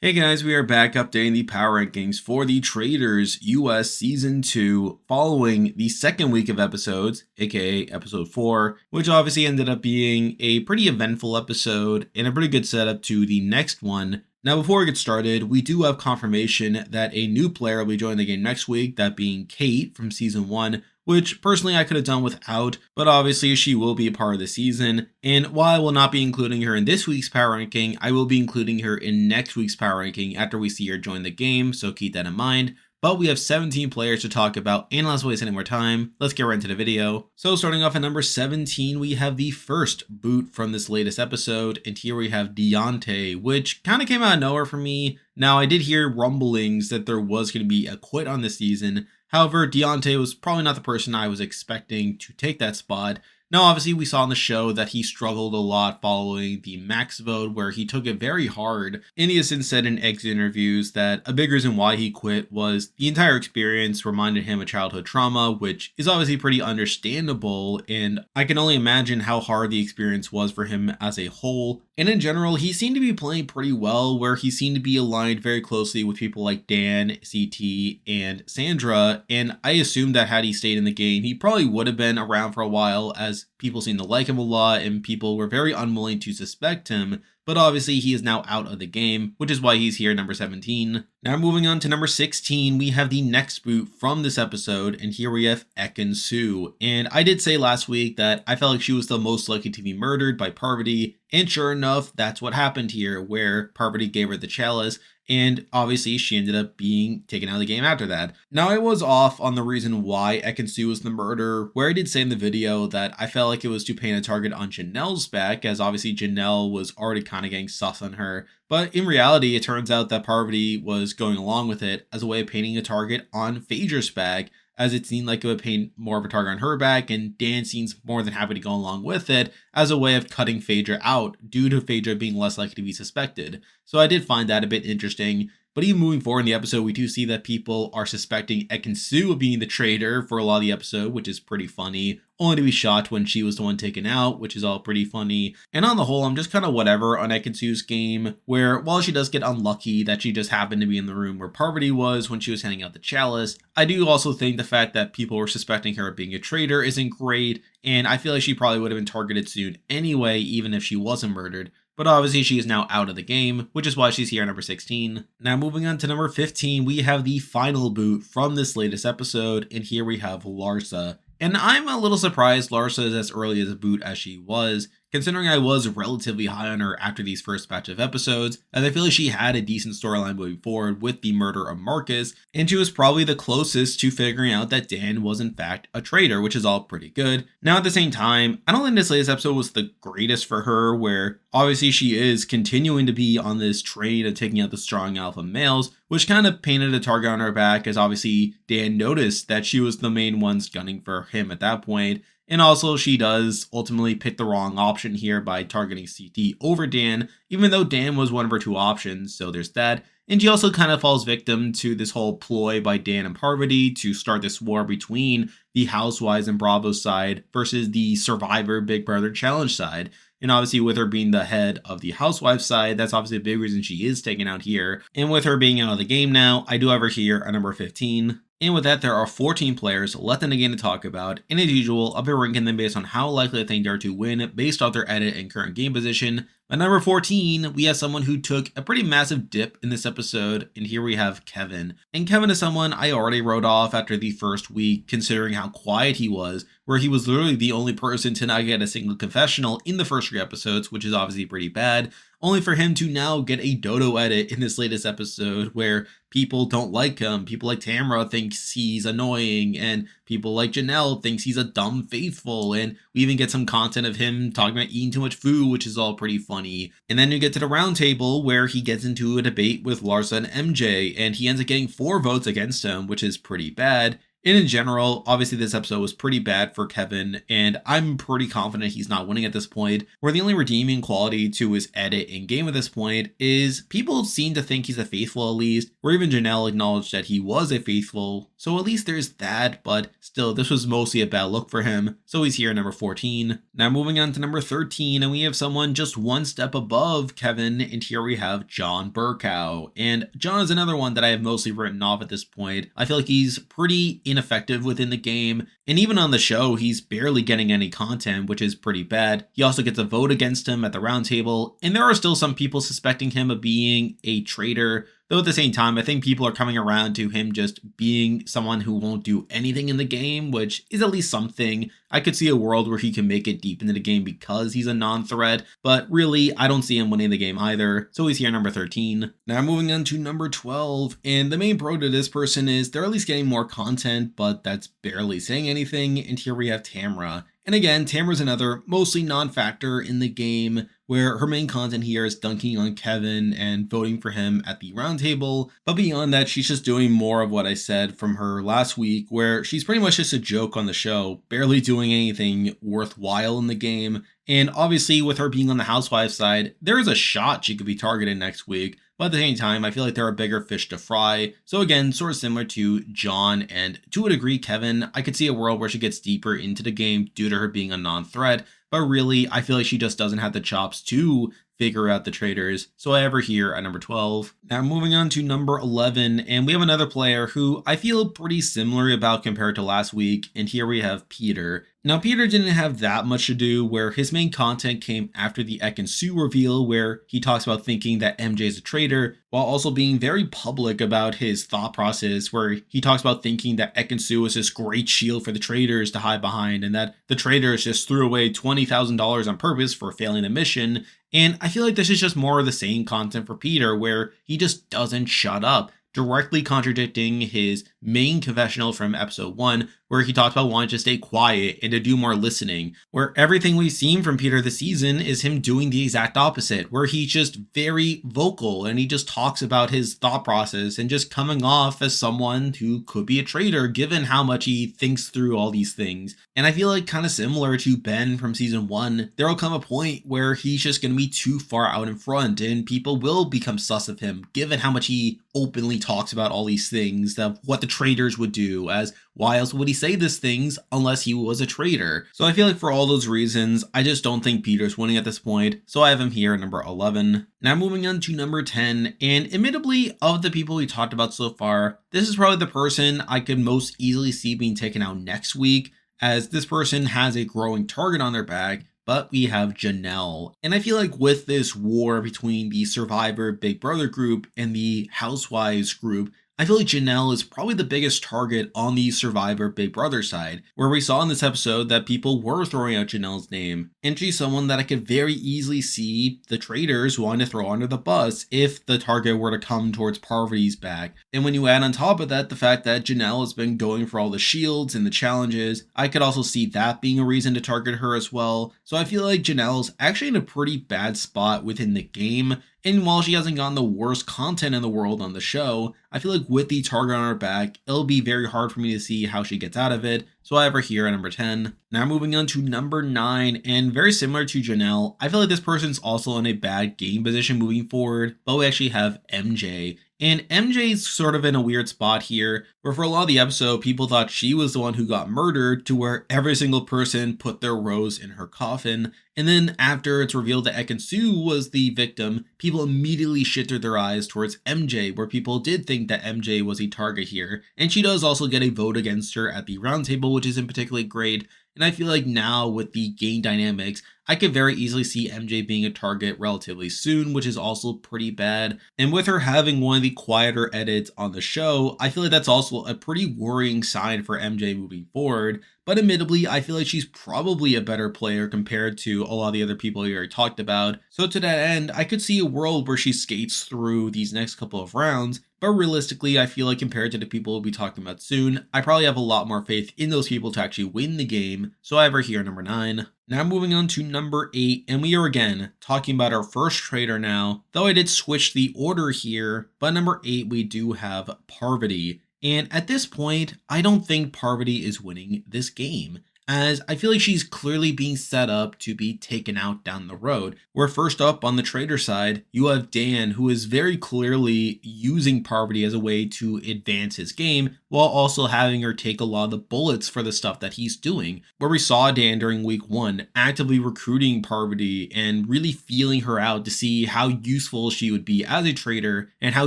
Hey guys, we are back updating the power rankings for the Traitors US Season 2 following the second week of episodes, aka episode 4, which obviously ended up being a pretty eventful episode and a pretty good setup to the next one. Now before we get started, we do have confirmation that a new player will be joining the game next week, that being Kate from Season 1, which personally I could have done without, but obviously she will be a part of the season. And while I will not be including her in this week's power ranking, I will be including her in next week's power ranking after we see her join the game, so keep that in mind. But we have 17 players to talk about, and let's waste any more time, let's get right into the video. So starting off at number 17, we have the first boot from this latest episode, and here we have Deonte, which kind of came out of nowhere for me. Now I did hear rumblings that there was going to be a quit on this season. However, Deonte was probably not the person I was expecting to take that spot. Now, obviously, we saw in the show that he struggled a lot following the max vote, where he took it very hard. And he has since said in exit interviews that a big reason why he quit was the entire experience reminded him of childhood trauma, which is obviously pretty understandable. And I can only imagine how hard the experience was for him as a whole. And in general, he seemed to be playing pretty well, where he seemed to be aligned very closely with people like Dan, CT, and Sandra. And I assumed that had he stayed in the game, he probably would have been around for a while, as people seem to like him a lot and people were very unwilling to suspect him. But obviously he is now out of the game, which is why he's here number 17. Now moving on to number 16, we have the next boot from this episode, and here we have Eichen Su. And I did say last week that I felt like she was the most likely to be murdered by Parvati, and sure enough, that's what happened here, where Parvati gave her the chalice, and obviously she ended up being taken out of the game after that. Now I was off on the reason why Eichen Su was the murderer, where I did say in the video that I felt like it was to paint a target on Janelle's back, as obviously Janelle was already kind of getting sus on her. But in reality, it turns out that Parvati was going along with it as a way of painting a target on Fedra's back, as it seemed like it would paint more of a target on her back, and Dan seems more than happy to go along with it as a way of cutting Fedra out due to Fedra being less likely to be suspected. So I did find that a bit interesting. But even moving forward in the episode, we do see that people are suspecting Eichen Su of being the traitor for a lot of the episode, which is pretty funny, only to be shot when she was the one taken out, which is all pretty funny. And on the whole, I'm just kind of whatever on Eichen Su's game, where while she does get unlucky that she just happened to be in the room where Parvati was when she was handing out the chalice, I do also think the fact that people were suspecting her of being a traitor isn't great, and I feel like she probably would have been targeted soon anyway, even if she wasn't murdered. But obviously she is now out of the game, which is why she's here at number 16. Now moving on to number 15, we have the final boot from this latest episode, and here we have Larsa. And I'm a little surprised Larsa is as early as a boot as she was, considering I was relatively high on her after these first batch of episodes, as I feel like she had a decent storyline moving forward with the murder of Marcus, and she was probably the closest to figuring out that Dan was in fact a traitor, which is all pretty good. Now at the same time, I don't think this latest episode was the greatest for her, where obviously she is continuing to be on this train of taking out the strong alpha males, which kind of painted a target on her back, as obviously Dan noticed that she was the main ones gunning for him at that point. And also, she does ultimately pick the wrong option here by targeting CT over Dan, even though Dan was one of her two options, so there's that. And she also kind of falls victim to this whole ploy by Dan and Parvati to start this war between the Housewives and Bravo side versus the Survivor Big Brother Challenge side. And obviously with her being the head of the Housewives side, that's obviously a big reason she is taken out here. And with her being out of the game now, I do have her here at number 15. And with that, there are 14 players left in the game to talk about, and as usual, I'll be ranking them based on how likely I think they are to win based off their edit and current game position. At number 14, we have someone who took a pretty massive dip in this episode, and here we have Kevin. And Kevin is someone I already wrote off after the first week, considering how quiet he was, where he was literally the only person to not get a single confessional in the first 3 episodes, which is obviously pretty bad, only for him to now get a dodo edit in this latest episode where people don't like him. People like Tamara thinks he's annoying, and people like Janelle thinks he's a dumb faithful, and we even get some content of him talking about eating too much food, which is all pretty funny. And then you get to the round table where he gets into a debate with Larsa and MJ, and he ends up getting 4 votes against him, which is pretty bad. And in general, obviously this episode was pretty bad for Kevin, and I'm pretty confident he's not winning at this point, where the only redeeming quality to his edit in game at this point is people seem to think he's a faithful at least, where even Janelle acknowledged that he was a faithful, so at least there's that, but still, this was mostly a bad look for him, so he's here at number 14. Now moving on to number 13, and we have someone just one step above Kevin, and here we have John Burkow. And John is another one that I have mostly written off at this point. I feel like he's pretty ineffective within the game, and even on the show, he's barely getting any content, which is pretty bad. He also gets a vote against him at the roundtable, and there are still some people suspecting him of being a traitor. Though at the same time, I think people are coming around to him just being someone who won't do anything in the game, which is at least something. I could see a world where he can make it deep into the game because he's a non-threat, but really, I don't see him winning the game either, so he's here number 13. Now moving on to number 12, and the main pro to this person is they're at least getting more content, but that's barely saying anything, and here we have Tamara. And again, Tamara's another mostly non-factor in the game, where her main content here is dunking on Kevin and voting for him at the roundtable. But beyond that, she's just doing more of what I said from her last week, where she's pretty much just a joke on the show, barely doing anything worthwhile in the game. And obviously, with her being on the housewife side, there is a shot she could be targeted next week. But at the same time, I feel like there are bigger fish to fry. So again, sort of similar to John and to a degree Kevin, I could see a world where she gets deeper into the game due to her being a non-threat. But really, I feel like she just doesn't have the chops to figure out the traitors, so I have her here at number 12. Now moving on to number 11, and we have another player who I feel pretty similar about compared to last week, and here we have Peter. Now Peter didn't have that much to do, where his main content came after the Eichen Su reveal, where he talks about thinking that MJ is a traitor, while also being very public about his thought process, where he talks about thinking that Eichen Su was this great shield for the traitors to hide behind, and that the traitors just threw away $20,000 on purpose for failing the mission. And I feel like this is just more of the same content for Peter, where he just doesn't shut up, directly contradicting his main confessional from episode 1, where he talked about wanting to stay quiet and to do more listening, where everything we've seen from Peter this season is him doing the exact opposite, where he's just very vocal and he just talks about his thought process and just coming off as someone who could be a traitor given how much he thinks through all these things. And I feel like kind of similar to Ben from season 1, there will come a point where he's just going to be too far out in front and people will become sus of him given how much he openly talks about all these things, of what the traitors would do, as why else would he say these things unless he was a traitor? So I feel like for all those reasons, I just don't think Peter's winning at this point, so I have him here at number 11. Now moving on to number 10, and admittedly, of the people we talked about so far, this is probably the person I could most easily see being taken out next week, as this person has a growing target on their back. But we have Janelle. And I feel like with this war between the Survivor Big Brother group and the Housewives group, I feel like Janelle is probably the biggest target on the Survivor Big Brother side, where we saw in this episode that people were throwing out Janelle's name, and she's someone that I could very easily see the traitors wanting to throw under the bus if the target were to come towards Parvati's back. And when you add on top of that the fact that Janelle has been going for all the shields and the challenges, I could also see that being a reason to target her as well. So I feel like Janelle's actually in a pretty bad spot within the game. And while she hasn't gotten the worst content in the world on the show, I feel like with the target on her back, it'll be very hard for me to see how she gets out of it, so I have her here at number 10. Now moving on to number 9, and very similar to Janelle, I feel like this person's also in a bad game position moving forward, but we actually have MJ. And MJ's sort of in a weird spot here, where for a lot of the episode, people thought she was the one who got murdered, to where every single person put their rose in her coffin. And then after it's revealed that Eichen Su was the victim, people immediately shifted their eyes towards MJ, where people did think that MJ was a target here. And she does also get a vote against her at the roundtable, which isn't particularly great. And I feel like now with the game dynamics, I could very easily see MJ being a target relatively soon, which is also pretty bad. And with her having one of the quieter edits on the show, I feel like that's also a pretty worrying sign for MJ moving forward. But admittedly, I feel like she's probably a better player compared to a lot of the other people we already talked about. So to that end, I could see a world where she skates through these next couple of rounds. But realistically, I feel like compared to the people we'll be talking about soon, I probably have a lot more faith in those people to actually win the game. So I have her here at number 9. Now moving on to number 8, and we are again talking about our first traitor now, though I did switch the order here, but number 8 we do have Parvati. And at this point, I don't think Parvati is winning this game, as I feel like she's clearly being set up to be taken out down the road. Where first up on the traitor side, you have Dan, who is very clearly using Parvati as a way to advance his game, while also having her take a lot of the bullets for the stuff that he's doing. Where we saw Dan during week 1 actively recruiting Parvati and really feeling her out to see how useful she would be as a traitor and how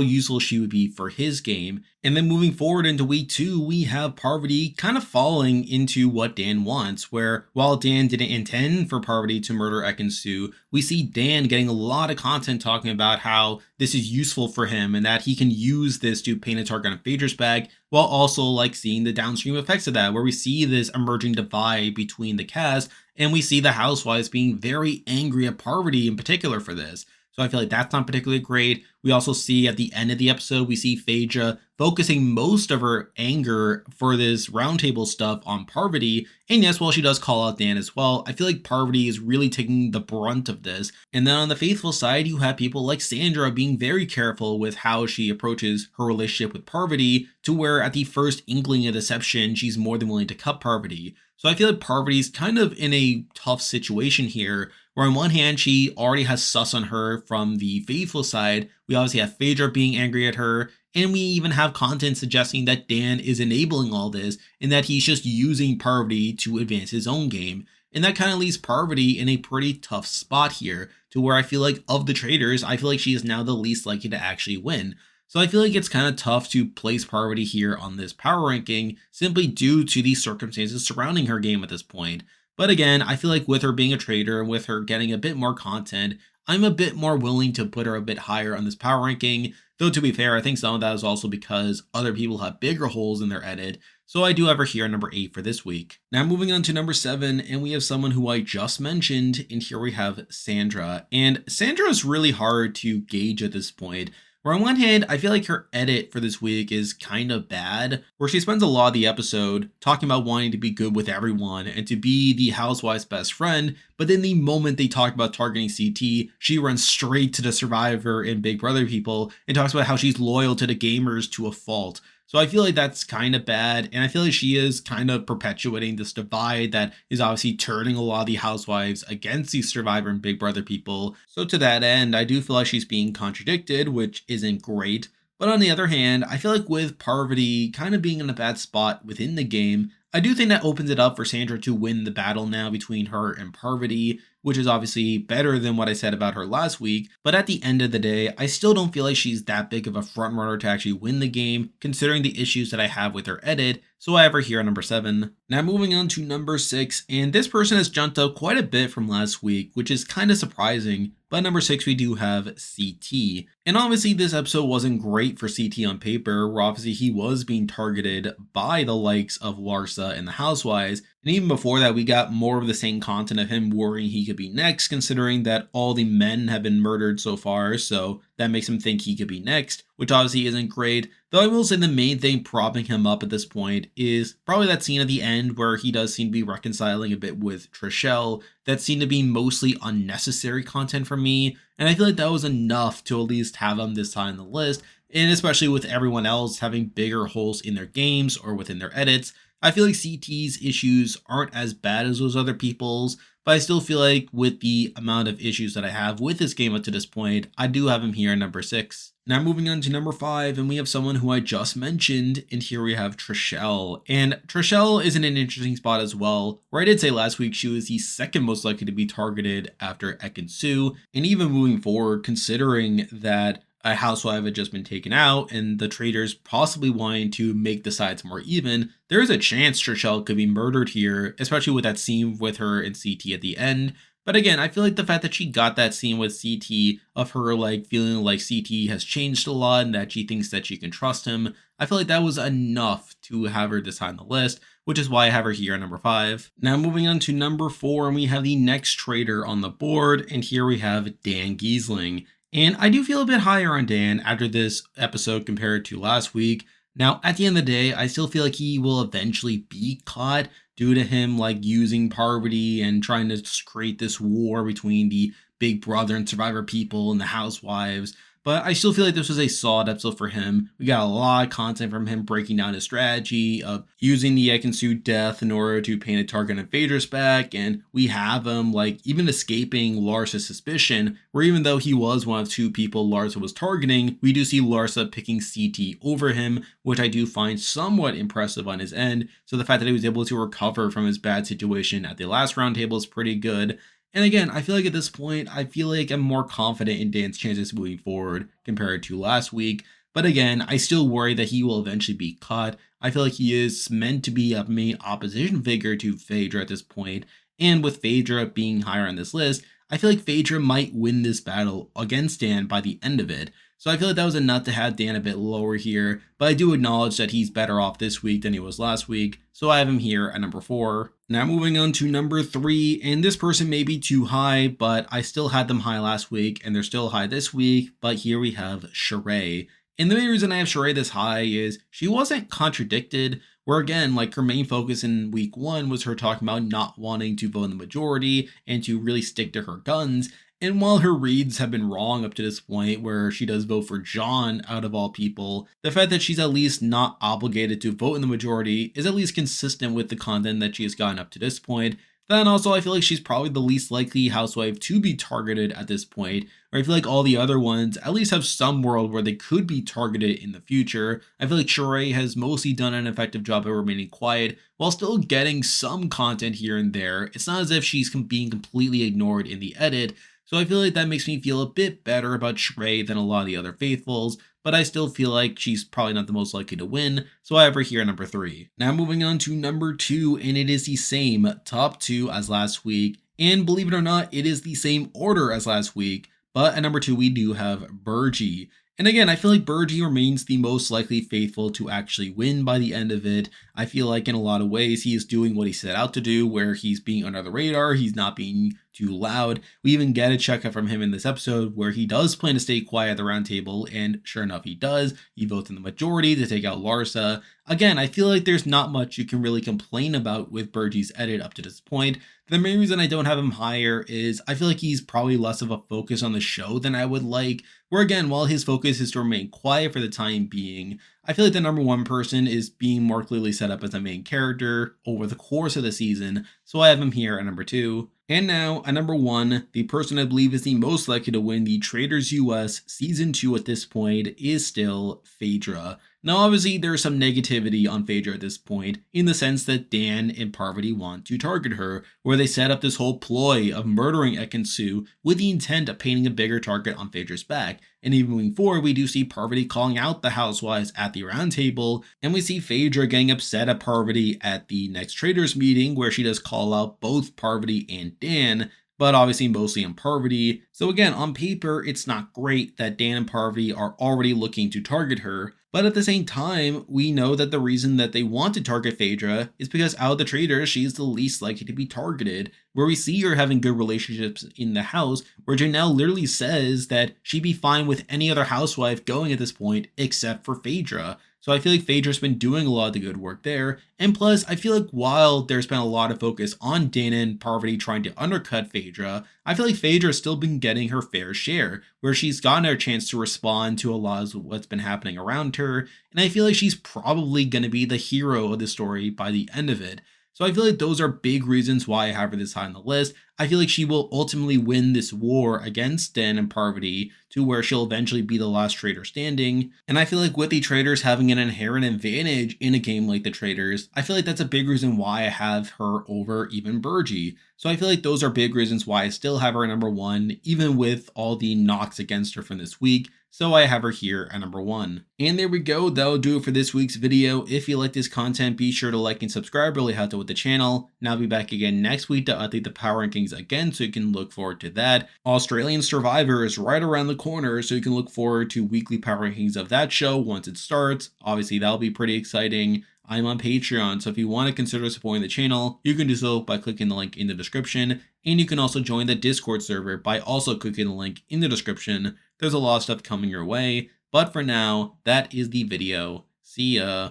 useful she would be for his game. And then moving forward into week 2, we have Parvati kind of falling into what Dan wants, where while Dan didn't intend for Parvati to murder Eichen Su, we see Dan getting a lot of content talking about how this is useful for him and that he can use this to paint a target on Fedra's back, while also like seeing the downstream effects of that, where we see this emerging divide between the cast, and we see the housewives being very angry at Parvati in particular for this. So I feel like that's not particularly great. We also see at the end of the episode, we see Fedra focusing most of her anger for this roundtable stuff on Parvati. And yes, while she does call out Dan as well, I feel like Parvati is really taking the brunt of this. And then on the faithful side, you have people like Sandra being very careful with how she approaches her relationship with Parvati, to where at the first inkling of deception, she's more than willing to cut Parvati. So I feel like Parvati's kind of in a tough situation here, where on one hand, she already has sus on her from the faithful side. We obviously have Fedra being angry at her, and we even have content suggesting that Dan is enabling all this and that he's just using Parvati to advance his own game. And that kind of leaves Parvati in a pretty tough spot here, to where I feel like of the traitors, I feel like she is now the least likely to actually win. So I feel like it's kind of tough to place Parvati here on this power ranking, simply due to the circumstances surrounding her game at this point. But again, I feel like with her being a traitor and with her getting a bit more content, I'm a bit more willing to put her a bit higher on this power ranking. Though to be fair, I think some of that is also because other people have bigger holes in their edit. So I do have her here at number 8 for this week. Now moving on to number 7, and we have someone who I just mentioned, and here we have Sandra. And Sandra is really hard to gauge at this point. Where on one hand, I feel like her edit for this week is kind of bad, where she spends a lot of the episode talking about wanting to be good with everyone and to be the housewife's best friend, but then the moment they talk about targeting CT, she runs straight to the Survivor and Big Brother people and talks about how she's loyal to the gamers to a fault. So I feel like that's kind of bad, and I feel like she is kind of perpetuating this divide that is obviously turning a lot of the housewives against these Survivor and Big Brother people. So to that end, I do feel like she's being contradicted, which isn't great. But on the other hand, I feel like with Parvati kind of being in a bad spot within the game, I do think that opens it up for Sandra to win the battle now between her and Parvati, which is obviously better than what I said about her last week. But at the end of the day, I still don't feel like she's that big of a frontrunner to actually win the game, considering the issues that I have with her edit. So I have her here at number 7. Now moving on to number 6, and this person has jumped up quite a bit from last week, which is kind of surprising. But at number 6, we do have CT. And obviously this episode wasn't great for CT on paper, where obviously he was being targeted by the likes of Larsa and the Housewives. And even before that, we got more of the same content of him worrying he could be next, considering that all the men have been murdered so far, so that makes him think he could be next, which obviously isn't great. Though I will say the main thing propping him up at this point is probably that scene at the end where he does seem to be reconciling a bit with Trishelle. That seemed to be mostly unnecessary content for me, and I feel like that was enough to at least have him this high on the list, and especially with everyone else having bigger holes in their games or within their edits. I feel like CT's issues aren't as bad as those other people's, but I still feel like with the amount of issues that I have with this game up to this point, I do have him here at number 6. Now moving on to number 5, and we have someone who I just mentioned, and here we have Trishelle. And Trishelle is in an interesting spot as well, where I did say last week she was the second most likely to be targeted after Eichen Su, and even moving forward, considering that a housewife had just been taken out and the traitors possibly wanting to make the sides more even, there is a chance Trishelle could be murdered here, especially with that scene with her and CT at the end. But again, I feel like the fact that she got that scene with CT of her like feeling like CT has changed a lot and that she thinks that she can trust him, I feel like that was enough to have her this high on the list, which is why I have her here at number 5. Now moving on to number 4, and we have the next traitor on the board, and here we have Dan Giesling. And I do feel a bit higher on Dan after this episode compared to last week. Now, at the end of the day, I still feel like he will eventually be caught due to him like using Parvati and trying to create this war between the Big Brother and Survivor people and the housewives. but I still feel like this was a solid episode for him. We got a lot of content from him breaking down his strategy of using the Eichen Su death in order to paint a target on Fedra's back, and we have him like even escaping Larsa's suspicion, where even though he was one of two people Larsa was targeting, we do see Larsa picking CT over him, which I do find somewhat impressive on his end. So the fact that he was able to recover from his bad situation at the last roundtable is pretty good. And again, I feel like at this point, I feel like I'm more confident in Dan's chances moving forward compared to last week. But again, I still worry that he will eventually be caught. I feel like he is meant to be a main opposition figure to Fedra at this point. And with Fedra being higher on this list, I feel like Fedra might win this battle against Dan by the end of it. So I feel like that was a nut to have Dan a bit lower here, but I do acknowledge that he's better off this week than he was last week, so I have him here at number 4. Now moving on to number 3, and this person may be too high, but I still had them high last week, and they're still high this week, but here we have Sheree. And the main reason I have Sheree this high is she wasn't contradicted, where again, like her main focus in week 1 was her talking about not wanting to vote in the majority and to really stick to her guns. And while her reads have been wrong up to this point, where she does vote for John out of all people, the fact that she's at least not obligated to vote in the majority is at least consistent with the content that she has gotten up to this point. Then also, I feel like she's probably the least likely housewife to be targeted at this point, where I feel like all the other ones at least have some world where they could be targeted in the future. I feel like Sheree has mostly done an effective job of remaining quiet while still getting some content here and there. It's not as if she's being completely ignored in the edit. So I feel like that makes me feel a bit better about Sheree than a lot of the other faithfuls, but I still feel like she's probably not the most likely to win, so I have her here at number 3. Now moving on to number 2, and it is the same top 2 as last week, and believe it or not, it is the same order as last week, but at number 2 we do have Burgee. And again, I feel like Burgee remains the most likely faithful to actually win by the end of it. I feel like in a lot of ways he is doing what he set out to do, where he's being under the radar, he's not being too loud. We even get a checkup from him in this episode where he does plan to stay quiet at the round table, and sure enough he does. He votes in the majority to take out Larsa. Again, I feel like there's not much you can really complain about with Burgee's edit up to this point. The main reason I don't have him higher is I feel like he's probably less of a focus on the show than I would like, where again, while his focus is to remain quiet for the time being, I feel like the number 1 person is being more clearly set up as a main character over the course of the season, so I have him here at number 2. And now, at number 1, the person I believe is the most likely to win the Traitors US Season 2 at this point is still Fedra. Now obviously there's some negativity on Fedra at this point, in the sense that Dan and Parvati want to target her, where they set up this whole ploy of murdering Eichen Su with the intent of painting a bigger target on Fedra's back. And even moving forward, we do see Parvati calling out the housewives at the round table, and we see Fedra getting upset at Parvati at the next Traitors meeting, where she does call out both Parvati and Dan, but obviously mostly on Parvati. So again, on paper, it's not great that Dan and Parvati are already looking to target her, but at the same time, we know that the reason that they want to target Fedra is because out of the Traitors, she is the least likely to be targeted, where we see her having good relationships in the house, where Janelle literally says that she'd be fine with any other housewife going at this point except for Fedra. So I feel like Fedra's been doing a lot of the good work there. And plus, I feel like while there's been a lot of focus on Dana and Parvati trying to undercut Fedra, I feel like Fedra's still been getting her fair share, where she's gotten her chance to respond to a lot of what's been happening around her. And I feel like she's probably going to be the hero of the story by the end of it. So I feel like those are big reasons why I have her this high on the list. I feel like she will ultimately win this war against Dan and Parvati to where she'll eventually be the last traitor standing. And I feel like with the Traitors having an inherent advantage in a game like the Traitors, I feel like that's a big reason why I have her over even Burgee. So I feel like those are big reasons why I still have her at number 1, even with all the knocks against her from this week. So I have her here at number 1. And there we go. That'll do it for this week's video. If you like this content, be sure to like and subscribe. Really helps out with the channel. And I'll be back again next week to update the power rankings again, so you can look forward to that. Australian Survivor is right around the corner, so you can look forward to weekly power rankings of that show once it starts. Obviously, that'll be pretty exciting. I'm on Patreon, so if you want to consider supporting the channel, you can do so by clicking the link in the description, and you can also join the Discord server by also clicking the link in the description. There's a lot of stuff coming your way, but for now, that is the video. See ya.